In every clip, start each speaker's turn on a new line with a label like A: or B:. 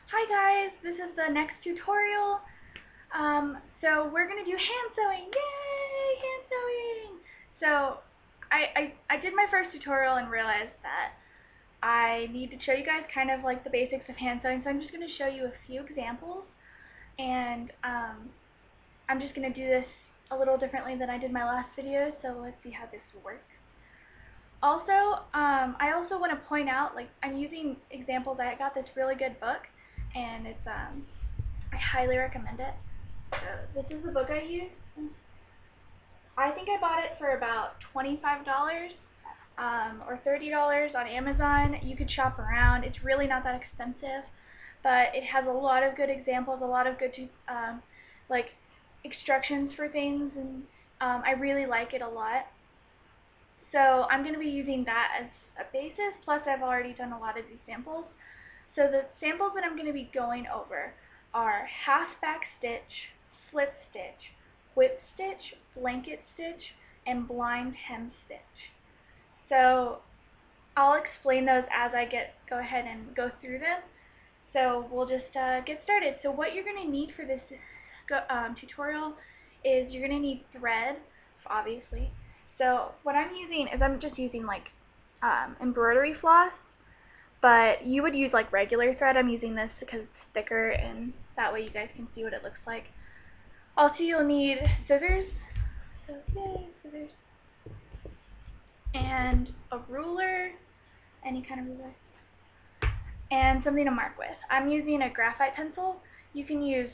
A: Hi guys, this is the next tutorial. So we're going to do hand sewing. Yay, hand sewing! So I did my first tutorial and realized that I need to show you guys kind of like the basics of hand sewing. So I'm just going to show you a few examples, and I'm just going to do this a little differently than I did my last video, so let's see how this works. Also, I also want to point out, like, I'm using examples. I got this really good book, and it's I highly recommend it. So this is the book I use. I think I bought it for about $25 or $30 on Amazon. You could shop around. It's really not that expensive, but it has a lot of good examples, a lot of good like instructions for things, and I really like it a lot. So I'm going to be using that as a basis, plus I've already done a lot of these samples. So the samples that I'm going to be going over are half back stitch, slip stitch, whip stitch, blanket stitch, and blind hem stitch. So I'll explain those as I go ahead and go through them. So we'll just get started. So what you're going to need for this tutorial is you're going to need thread, obviously. So what I'm using is I'm just using like embroidery floss, but you would use like regular thread. I'm using this because it's thicker, and that way you guys can see what it looks like. Also, you'll need scissors, so yay, scissors, and a ruler, any kind of ruler, and something to mark with. I'm using a graphite pencil. You can use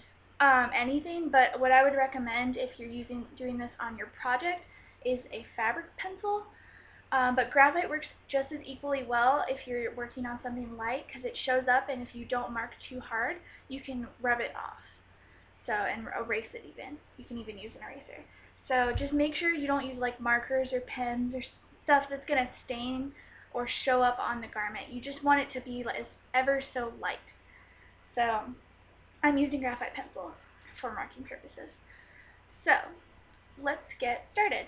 A: anything, but what I would recommend if you're doing this on your project is a fabric pencil. But graphite works just as equally well if you're working on something light, because it shows up, and if you don't mark too hard, you can rub it off. So, and erase it even. You can even use an eraser. So just make sure you don't use like markers or pens or stuff that's going to stain or show up on the garment. You just want it to be like ever so light. So I'm using graphite pencil for marking purposes. So let's get started.